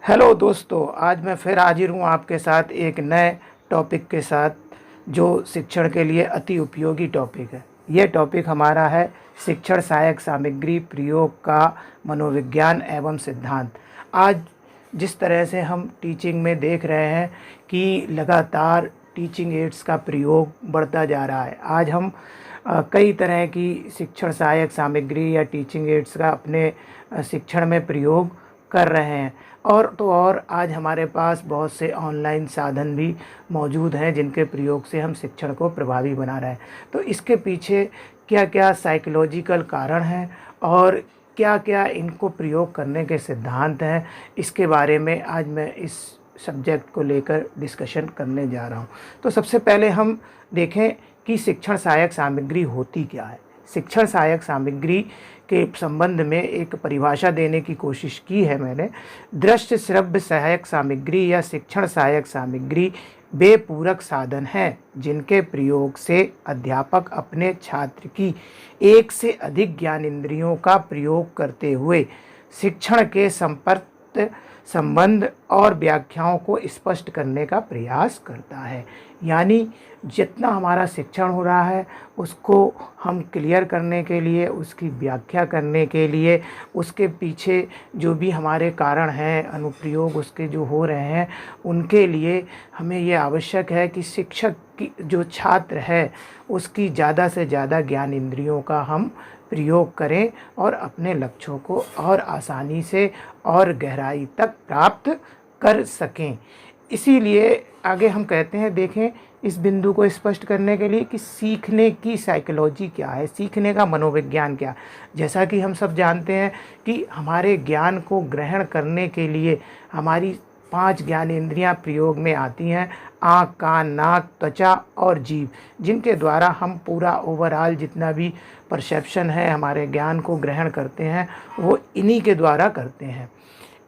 Hello दोस्तों, आज मैं फिर हाजिर हूँ आपके साथ एक नए टॉपिक के साथ जो शिक्षण के लिए अति उपयोगी टॉपिक है। ये टॉपिक हमारा है शिक्षण सहायक सामग्री प्रयोग का मनोविज्ञान एवं सिद्धांत। आज जिस तरह से हम टीचिंग में देख रहे हैं कि लगातार टीचिंग एड्स का प्रयोग बढ़ता जा रहा है। आज हम कई तरह की शिक्षण सहायक सामग्री या टीचिंग एड्स का अपने शिक्षण में प्रयोग कर रहे हैं। और आज हमारे पास बहुत से ऑनलाइन साधन भी मौजूद हैं जिनके प्रयोग से हम शिक्षण को प्रभावी बना रहे हैं। तो इसके पीछे क्या क्या साइकोलॉजिकल कारण हैं और क्या क्या इनको प्रयोग करने के सिद्धांत हैं, इसके बारे में आज मैं इस सब्जेक्ट को लेकर डिस्कशन करने जा रहा हूं। तो सबसे पहले हम देखें कि शिक्षण सहायक सामग्री होती क्या है। शिक्षण सहायक सामग्री के संबंध में एक परिभाषा देने की कोशिश की है मैंने। दृश्य श्रव्य सहायक सामग्री या शिक्षण सहायक सामग्री वे पूरक साधन हैं जिनके प्रयोग से अध्यापक अपने छात्र की एक से अधिक ज्ञानेंद्रियों का प्रयोग करते हुए शिक्षण के संपर्क संबंध और व्याख्याओं को स्पष्ट करने का प्रयास करता है। यानी जितना हमारा शिक्षण हो रहा है उसको हम क्लियर करने के लिए, उसकी व्याख्या करने के लिए, उसके पीछे जो भी हमारे कारण हैं, अनुप्रयोग उसके जो हो रहे हैं, उनके लिए हमें ये आवश्यक है कि शिक्षक की जो छात्र है उसकी ज़्यादा से ज़्यादा ज्ञान इंद्रियों का हम प्रयोग करें और अपने लक्ष्यों को और आसानी से और गहराई तक प्राप्त कर सकें। इसीलिए आगे हम कहते हैं, देखें इस बिंदु को स्पष्ट करने के लिए कि सीखने की साइकोलॉजी क्या है, सीखने का मनोविज्ञान क्या। जैसा कि हम सब जानते हैं कि हमारे ज्ञान को ग्रहण करने के लिए हमारी 5 ज्ञानेंद्रियां प्रयोग में आती हैं: आँख, कान, नाक, त्वचा और जीभ, जिनके द्वारा हम पूरा ओवरऑल जितना भी परसेप्शन है, हमारे ज्ञान को ग्रहण करते हैं, वो इन्हीं के द्वारा करते हैं।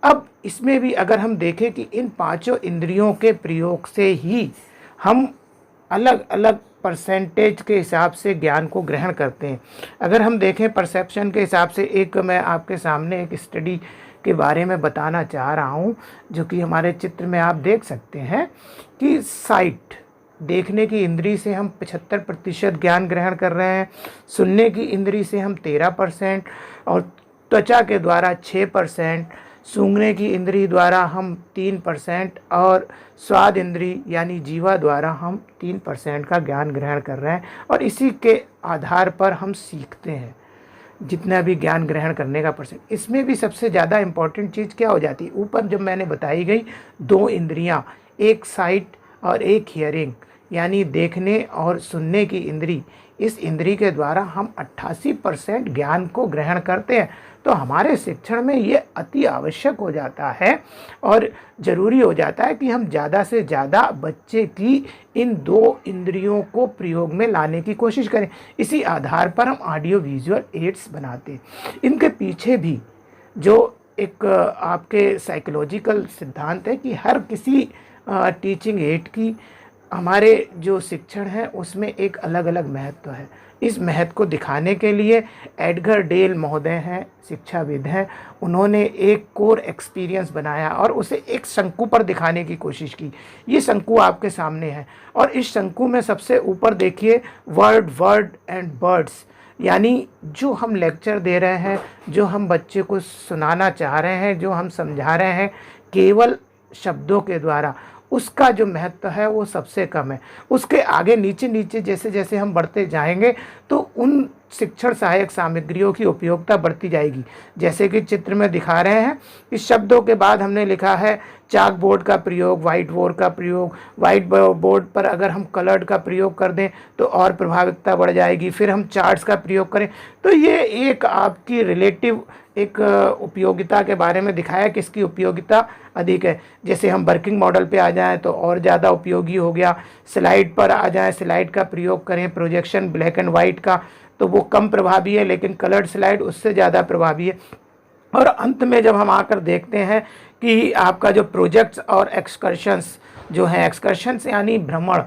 अब इसमें भी अगर हम देखें कि इन 5 इंद्रियों के प्रयोग से ही हम अलग अलग परसेंटेज के हिसाब से ज्ञान को ग्रहण करते हैं। अगर हम देखें परसेप्शन के हिसाब से, एक मैं आपके सामने एक स्टडी के बारे में बताना चाह रहा हूँ, जो कि हमारे चित्र में आप देख सकते हैं कि साइट, देखने की इंद्री से हम 75% ज्ञान ग्रहण कर रहे हैं, सुनने की इंद्री से हम 13% और त्वचा के द्वारा 6%, सूंघने की इंद्री द्वारा हम 3% और स्वाद इंद्री यानी जीवा द्वारा हम 3% का ज्ञान ग्रहण कर रहे हैं। और इसी के आधार पर हम सीखते हैं जितना भी ज्ञान ग्रहण करने का परसेंट। इसमें भी सबसे ज़्यादा इम्पॉर्टेंट चीज़ क्या हो जाती है, ऊपर जब मैंने बताई गई 2 इंद्रियां, एक साइट और एक हियरिंग, यानी देखने और सुनने की इंद्री, इस इंद्री के द्वारा हम 88% ज्ञान को ग्रहण करते हैं। तो हमारे शिक्षण में ये अति आवश्यक हो जाता है और ज़रूरी हो जाता है कि हम ज़्यादा से ज़्यादा बच्चे की इन 2 इंद्रियों को प्रयोग में लाने की कोशिश करें। इसी आधार पर हम ऑडियो विजुअल एड्स बनाते हैं। इनके पीछे भी जो एक आपके साइकोलॉजिकल सिद्धांत है कि हर किसी टीचिंग एड की हमारे जो शिक्षण है उसमें एक अलग अलग महत्व है। इस महत्व को दिखाने के लिए एडगर डेल महोदय हैं, शिक्षाविद हैं, उन्होंने एक कोर एक्सपीरियंस बनाया और उसे एक शंकु पर दिखाने की कोशिश की। ये शंकु आपके सामने है और इस शंकु में सबसे ऊपर देखिए वर्ड एंड बर्ड्स, यानी जो हम लेक्चर दे रहे हैं, जो हम बच्चे को सुनाना चाह रहे हैं, जो हम समझा रहे हैं केवल शब्दों के द्वारा, उसका जो महत्व है वो सबसे कम है। उसके आगे नीचे नीचे जैसे जैसे हम बढ़ते जाएंगे तो उन शिक्षण सहायक सामग्रियों की उपयोगिता बढ़ती जाएगी। जैसे कि चित्र में दिखा रहे हैं, इस शब्दों के बाद हमने लिखा है चाक बोर्ड का प्रयोग, वाइट बोर्ड का प्रयोग। वाइट बोर्ड पर अगर हम कलर्ड का प्रयोग कर दें तो और प्रभाविकता बढ़ जाएगी। फिर हम चार्ट्स का प्रयोग करें तो ये एक आपकी रिलेटिव एक उपयोगिता के बारे में दिखाया कि इसकी उपयोगिता अधिक है। जैसे हम वर्किंग मॉडल पे आ जाएं तो और ज़्यादा उपयोगी हो गया। स्लाइड पर आ जाएं, स्लाइड का प्रयोग करें, प्रोजेक्शन ब्लैक एंड वाइट का तो वो कम प्रभावी है, लेकिन कलर्ड स्लाइड उससे ज़्यादा प्रभावी है। और अंत में जब हम आकर देखते हैं कि आपका जो प्रोजेक्ट्स और एक्सकर्शंस जो हैं, एक्सकर्शंस यानी भ्रमण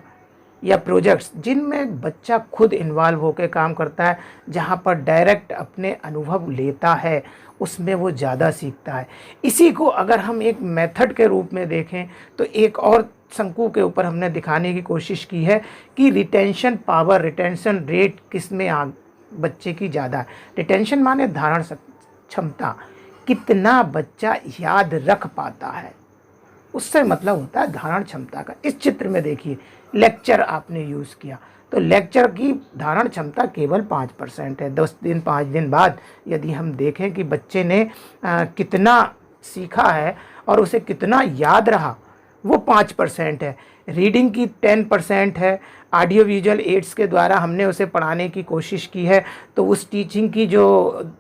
या प्रोजेक्ट्स जिनमें बच्चा खुद इन्वॉल्व होकर काम करता है, जहाँ पर डायरेक्ट अपने अनुभव लेता है, उसमें वो ज़्यादा सीखता है। इसी को अगर हम एक मेथड के रूप में देखें तो एक और शंकु के ऊपर हमने दिखाने की कोशिश की है कि रिटेंशन पावर, रिटेंशन रेट किस में बच्चे की ज़्यादा है। रिटेंशन माने धारण क्षमता, कितना बच्चा याद रख पाता है, उससे मतलब होता है धारण क्षमता का। इस चित्र में देखिए, लेक्चर आपने यूज़ किया तो लेक्चर की धारण क्षमता केवल 5% है। 10 दिन 5 दिन बाद यदि हम देखें कि बच्चे ने कितना सीखा है और उसे कितना याद रहा, वो 5% है। रीडिंग की 10% है। ऑडियो विजुअल एड्स के द्वारा हमने उसे पढ़ाने की कोशिश की है तो उस टीचिंग की जो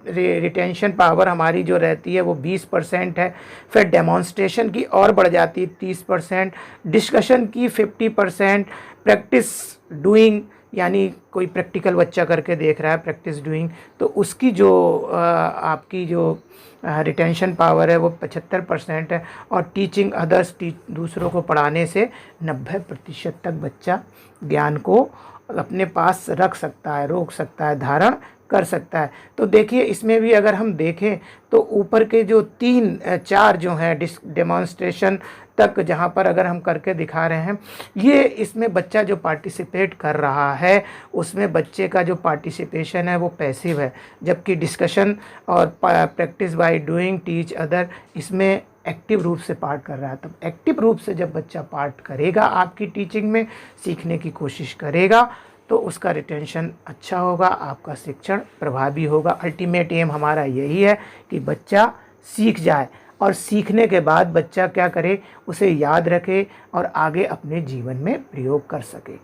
रिटेंशन पावर हमारी जो रहती है वो 20% है। फिर डेमोन्स्ट्रेशन की और बढ़ जाती है 30%, डिस्कशन की 50%, प्रैक्टिस डूइंग यानी कोई प्रैक्टिकल बच्चा करके देख रहा है, प्रैक्टिस डूइंग, तो उसकी जो आपकी जो रिटेंशन पावर है वो 75% है। और टीचिंग अदर्स, दूसरों को पढ़ाने से 90% तक बच्चा ज्ञान को अपने पास रख सकता है, रोक सकता है, धारण कर सकता है। तो देखिए इसमें भी अगर हम देखें तो ऊपर के जो 3-4 जो हैं डेमोन्स्ट्रेशन तक जहाँ पर अगर हम करके दिखा रहे हैं, ये इसमें बच्चा जो पार्टिसिपेट कर रहा है उसमें बच्चे का जो पार्टिसिपेशन है वो पैसिव है, जबकि डिस्कशन और practice by doing, teach other, इसमें एक्टिव रूप से पार्ट कर रहा है। तब एक्टिव रूप से जब बच्चा पार्ट करेगा आपकी टीचिंग में, सीखने की कोशिश करेगा, तो उसका रिटेंशन अच्छा होगा, आपका शिक्षण प्रभावी होगा। अल्टीमेट एम हमारा यही है कि बच्चा सीख जाए और सीखने के बाद बच्चा क्या करे, उसे याद रखे और आगे अपने जीवन में प्रयोग कर सके।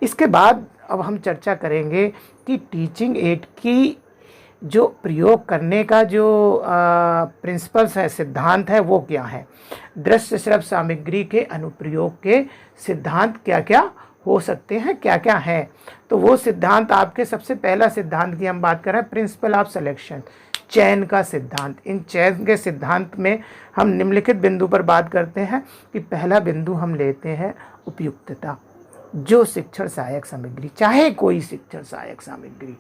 इसके बाद अब हम चर्चा करेंगे कि टीचिंग एड की जो प्रयोग करने का जो प्रिंसिपल्स है, सिद्धांत है, वो क्या है। दृश्य श्रव्य सामग्री के अनुप्रयोग के सिद्धांत क्या क्या हो सकते हैं, क्या क्या हैं। तो वो सिद्धांत आपके, सबसे पहला सिद्धांत की हम बात कर रहे हैं, प्रिंसिपल ऑफ सिलेक्शन, चयन का सिद्धांत। इन चयन के सिद्धांत में हम निम्नलिखित बिंदु पर बात करते हैं कि पहला बिंदु हम लेते हैं उपयुक्तता। जो शिक्षण सहायक सामग्री, चाहे कोई शिक्षण सहायक सामग्री,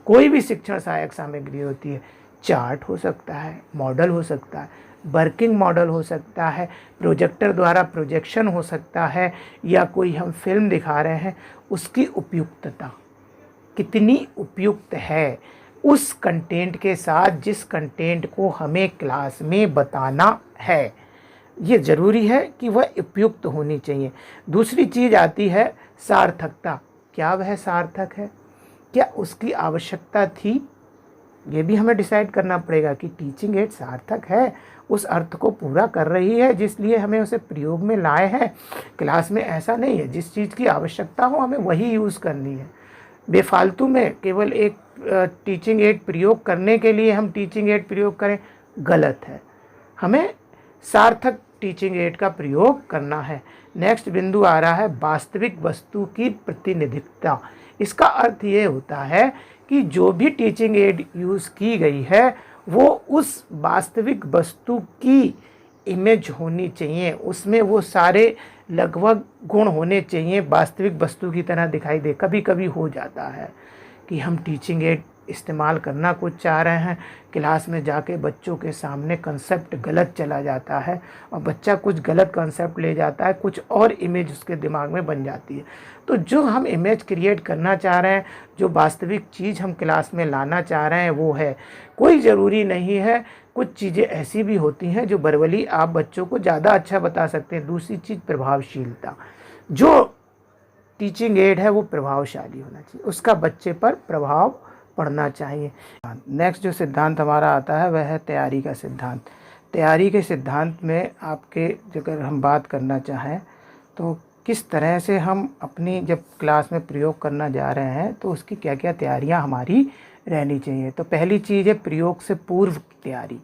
कोई भी शिक्षण सहायक सामग्री होती है, चार्ट हो सकता है, मॉडल हो सकता है, वर्किंग मॉडल हो सकता है, प्रोजेक्टर द्वारा प्रोजेक्शन हो सकता है, या कोई हम फिल्म दिखा रहे हैं, उसकी उपयुक्तता कितनी उपयुक्त है उस कंटेंट के साथ जिस कंटेंट को हमें क्लास में बताना है, ये ज़रूरी है कि वह उपयुक्त होनी चाहिए। दूसरी चीज़ आती है सार्थकता। क्या वह सार्थक है, क्या उसकी आवश्यकता थी, ये भी हमें डिसाइड करना पड़ेगा कि टीचिंग एड सार्थक है, उस अर्थ को पूरा कर रही है जिसलिए हमें उसे प्रयोग में लाए हैं। क्लास में ऐसा नहीं है, जिस चीज़ की आवश्यकता हो हमें वही यूज़ करनी है। बेफालतू में केवल एक टीचिंग एड प्रयोग करने के लिए हम टीचिंग एड प्रयोग करें, गलत है। हमें सार्थक टीचिंग एड का प्रयोग करना है। नेक्स्ट बिंदु आ रहा है वास्तविक वस्तु की प्रतिनिधित्वता। इसका अर्थ ये होता है कि जो भी टीचिंग एड यूज़ की गई है वो उस वास्तविक वस्तु की इमेज होनी चाहिए, उसमें वो सारे लगभग गुण होने चाहिए, वास्तविक वस्तु की तरह दिखाई दे। कभी कभी हो जाता है कि हम टीचिंग एड इस्तेमाल करना कुछ चाह रहे हैं, क्लास में जाके बच्चों के सामने कंसेप्ट गलत चला जाता है और बच्चा कुछ गलत कंसेप्ट ले जाता है, कुछ और इमेज उसके दिमाग में बन जाती है। तो जो हम इमेज क्रिएट करना चाह रहे हैं, जो वास्तविक चीज़ हम क्लास में लाना चाह रहे हैं वो है। कोई ज़रूरी नहीं है, कुछ चीज़ें ऐसी भी होती हैं जो वर्बली आप बच्चों को ज़्यादा अच्छा बता सकते हैं। दूसरी चीज़ प्रभावशीलता, जो टीचिंग एड है वो प्रभावशाली होना चाहिए, उसका बच्चे पर प्रभाव पढ़ना चाहिए। नेक्स्ट जो सिद्धांत हमारा आता है वह है तैयारी का सिद्धांत। तैयारी के सिद्धांत में आपके अगर हम बात करना चाहें तो किस तरह से हम अपनी जब क्लास में प्रयोग करना जा रहे हैं तो उसकी क्या क्या तैयारियां हमारी रहनी चाहिए। तो पहली चीज़ है प्रयोग से पूर्व की तैयारी,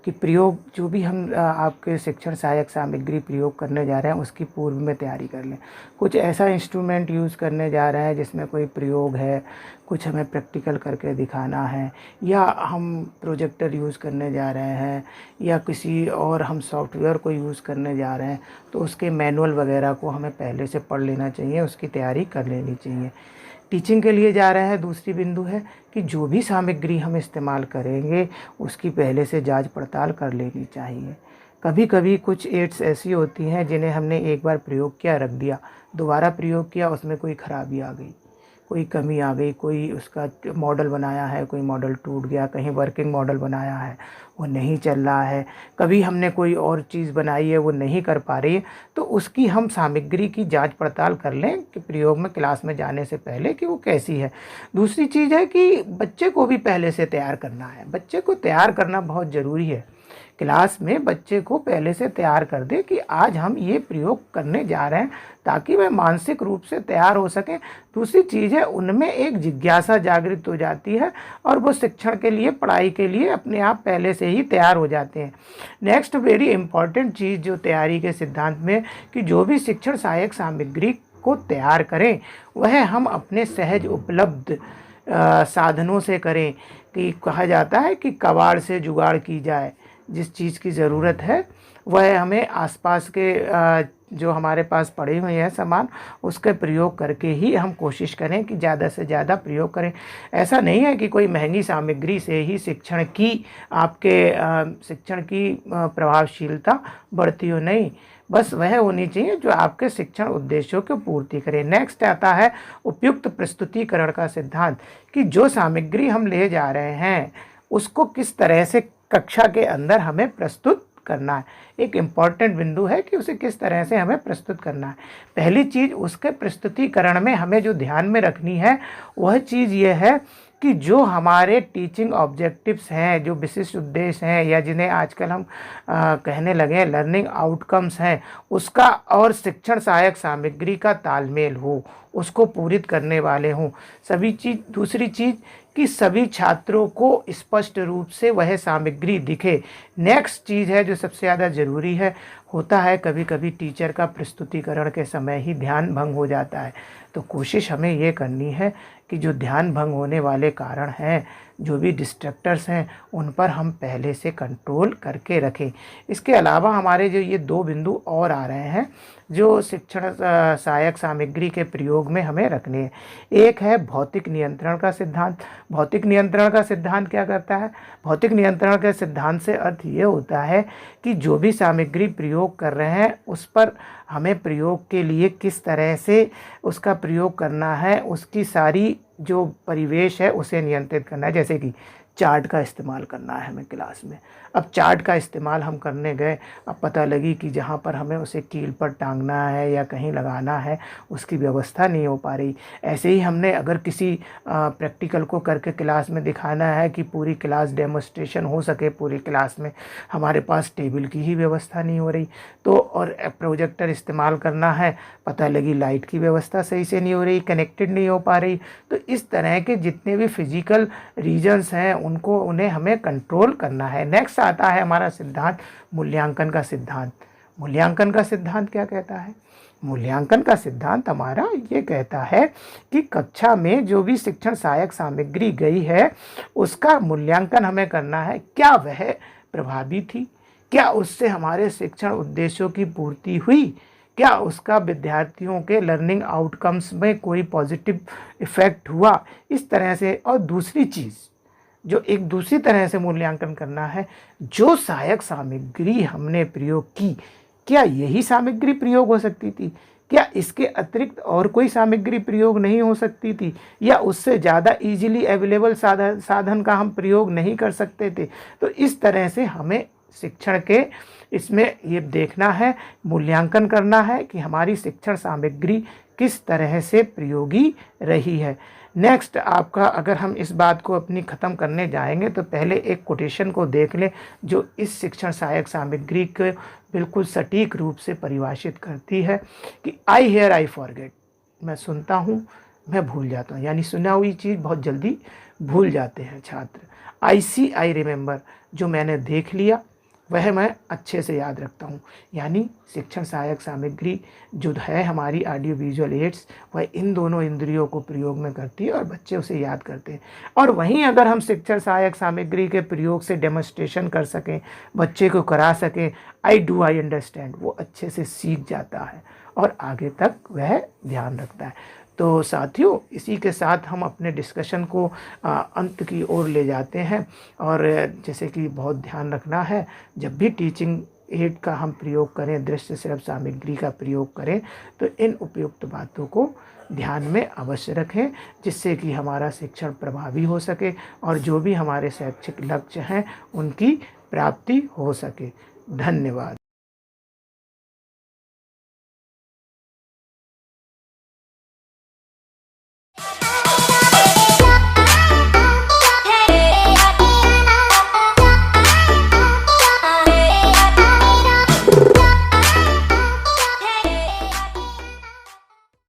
कि प्रयोग जो भी हम आपके शिक्षण सहायक सामग्री प्रयोग करने जा रहे हैं उसकी पूर्व में तैयारी कर लें। कुछ ऐसा इंस्ट्रूमेंट यूज़ करने जा रहे हैं जिसमें कोई प्रयोग है, कुछ हमें प्रैक्टिकल करके दिखाना है, या हम प्रोजेक्टर यूज़ करने जा रहे हैं, या किसी और हम सॉफ्टवेयर को यूज़ करने जा रहे हैं, तो उसके मैनुअल वगैरह को हमें पहले से पढ़ लेना चाहिए, उसकी तैयारी कर लेनी चाहिए। टीचिंग के लिए जा रहे हैं, दूसरी बिंदु है कि जो भी सामग्री हम इस्तेमाल करेंगे उसकी पहले से जांच पड़ताल कर लेनी चाहिए। कभी कभी कुछ एड्स ऐसी होती हैं जिन्हें हमने एक बार प्रयोग किया, रख दिया, दोबारा प्रयोग किया, उसमें कोई ख़राबी आ गई, कोई कमी आ गई, कोई उसका मॉडल बनाया है, कोई मॉडल टूट गया, कहीं वर्किंग मॉडल बनाया है वो नहीं चल रहा है, कभी हमने कोई और चीज़ बनाई है वो नहीं कर पा रही है, तो उसकी हम सामग्री की जांच पड़ताल कर लें कि प्रयोग में क्लास में जाने से पहले कि वो कैसी है। दूसरी चीज़ है कि बच्चे को भी पहले से तैयार करना है। बच्चे को तैयार करना बहुत ज़रूरी है। क्लास में बच्चे को पहले से तैयार कर दे कि आज हम ये प्रयोग करने जा रहे हैं, ताकि वह मानसिक रूप से तैयार हो सकें। दूसरी चीज़ है, उनमें एक जिज्ञासा जागृत हो जाती है और वो शिक्षण के लिए, पढ़ाई के लिए अपने आप पहले से ही तैयार हो जाते हैं। नेक्स्ट वेरी इंपॉर्टेंट चीज़ जो तैयारी के सिद्धांत में, कि जो भी शिक्षण सहायक सामग्री को तैयार करें वह हम अपने सहज उपलब्ध साधनों से करें। कि कहा जाता है कि कबाड़ से जुगाड़ की जाए। जिस चीज़ की ज़रूरत है वह हमें आसपास के जो हमारे पास पड़े हुए हैं सामान, उसके प्रयोग करके ही हम कोशिश करें कि ज़्यादा से ज़्यादा प्रयोग करें। ऐसा नहीं है कि कोई महंगी सामग्री से ही शिक्षण की प्रभावशीलता बढ़ती हो, नहीं, बस वह होनी चाहिए जो आपके शिक्षण उद्देश्यों की पूर्ति करे। नेक्स्ट आता है उपयुक्त प्रस्तुतिकरण का सिद्धांत, कि जो सामग्री हम ले जा रहे हैं उसको किस तरह से कक्षा के अंदर हमें प्रस्तुत करना है। एक इम्पॉर्टेंट बिंदु है कि उसे किस तरह से हमें प्रस्तुत करना है। पहली चीज़, उसके प्रस्तुतिकरण में हमें जो ध्यान में रखनी है वह चीज़ ये है कि जो हमारे टीचिंग ऑब्जेक्टिव्स हैं, जो विशिष्ट उद्देश्य हैं, या जिन्हें आजकल हम कहने लगे हैं लर्निंग आउटकम्स हैं, उसका और शिक्षण सहायक सामग्री का तालमेल हो, उसको पूरित करने वाले हों सभी चीज़। दूसरी चीज़ कि सभी छात्रों को स्पष्ट रूप से वह सामग्री दिखे। नेक्स्ट चीज़ है जो सबसे ज़्यादा ज़रूरी है, होता है कभी कभी टीचर का प्रस्तुतिकरण के समय ही ध्यान भंग हो जाता है, तो कोशिश हमें ये करनी है कि जो ध्यान भंग होने वाले कारण हैं, जो भी डिस्ट्रैक्टर्स हैं, उन पर हम पहले से कंट्रोल करके रखें। इसके अलावा हमारे जो ये दो बिंदु और आ रहे हैं जो शिक्षण सहायक सामग्री के प्रयोग में हमें रखने हैं। एक है भौतिक नियंत्रण का सिद्धांत। भौतिक नियंत्रण का सिद्धांत क्या करता है? भौतिक नियंत्रण के सिद्धांत से अर्थ ये होता है कि जो भी सामग्री प्रयोग कर रहे हैं उस पर हमें प्रयोग के लिए किस तरह से उसका प्रयोग करना है, उसकी सारी जो परिवेश है उसे नियंत्रित करना है। जैसे कि चार्ट का इस्तेमाल करना है हमें क्लास में। अब चार्ट का इस्तेमाल हम करने गए, अब पता लगी कि जहाँ पर हमें उसे कील पर टांगना है या कहीं लगाना है उसकी व्यवस्था नहीं हो पा रही। ऐसे ही हमने अगर किसी प्रैक्टिकल को करके क्लास में दिखाना है कि पूरी क्लास डेमोस्ट्रेशन हो सके पूरी क्लास में, हमारे पास टेबल की ही व्यवस्था नहीं हो रही। तो और प्रोजेक्टर इस्तेमाल करना है, पता लगी लाइट की व्यवस्था सही से नहीं हो रही, कनेक्टेड नहीं हो पा रही। तो इस तरह के जितने भी फिजिकल रीजन्स हैं उन्हें हमें कंट्रोल करना है। नेक्स्ट आता है हमारा सिद्धांत मूल्यांकन का सिद्धांत। मूल्यांकन का सिद्धांत क्या कहता है? मूल्यांकन का सिद्धांत हमारा ये कहता है कि कक्षा में जो भी शिक्षण सहायक सामग्री गई है उसका मूल्यांकन हमें करना है। क्या वह प्रभावी थी? क्या उससे हमारे शिक्षण उद्देश्यों की पूर्ति हुई? क्या उसका विद्यार्थियों के लर्निंग आउटकम्स में कोई पॉजिटिव इफ़ेक्ट हुआ? इस तरह से। और दूसरी चीज़ जो एक दूसरी तरह से मूल्यांकन करना है, जो सहायक सामग्री हमने प्रयोग की, क्या यही सामग्री प्रयोग हो सकती थी? क्या इसके अतिरिक्त और कोई सामग्री प्रयोग नहीं हो सकती थी? या उससे ज़्यादा इजीली अवेलेबल साधन का हम प्रयोग नहीं कर सकते थे? तो इस तरह से हमें शिक्षण के इसमें ये देखना है, मूल्यांकन करना है कि हमारी शिक्षण सामग्री किस तरह से प्रयोगी रही है। नेक्स्ट आपका, अगर हम इस बात को अपनी ख़त्म करने जाएंगे तो पहले एक कोटेशन को देख लें जो इस शिक्षण सहायक सामग्री को बिल्कुल सटीक रूप से परिभाषित करती है कि आई हियर आई फॉरगेट। मैं सुनता हूँ, मैं भूल जाता हूँ, यानी सुना हुई चीज़ बहुत जल्दी भूल जाते हैं छात्र। आई सी आई रिमेंबर, जो मैंने देख लिया वह मैं अच्छे से याद रखता हूँ। यानी शिक्षण सहायक सामग्री जो है हमारी ऑडियो विजुअल एड्स, वह इन दोनों इंद्रियों को प्रयोग में करती है और बच्चे उसे याद करते हैं। और वहीं अगर हम शिक्षण सहायक सामग्री के प्रयोग से डेमोन्स्ट्रेशन कर सकें, बच्चे को करा सकें, आई अंडरस्टैंड, वो अच्छे से सीख जाता है और आगे तक वह ध्यान रखता है। तो साथियों, इसी के साथ हम अपने डिस्कशन को अंत की ओर ले जाते हैं। और जैसे कि बहुत ध्यान रखना है, जब भी टीचिंग एड का हम प्रयोग करें, दृश्य श्रव्य सामग्री का प्रयोग करें, तो इन उपयुक्त बातों को ध्यान में अवश्य रखें, जिससे कि हमारा शिक्षण प्रभावी हो सके और जो भी हमारे शैक्षिक लक्ष्य हैं उनकी प्राप्ति हो सके। धन्यवाद।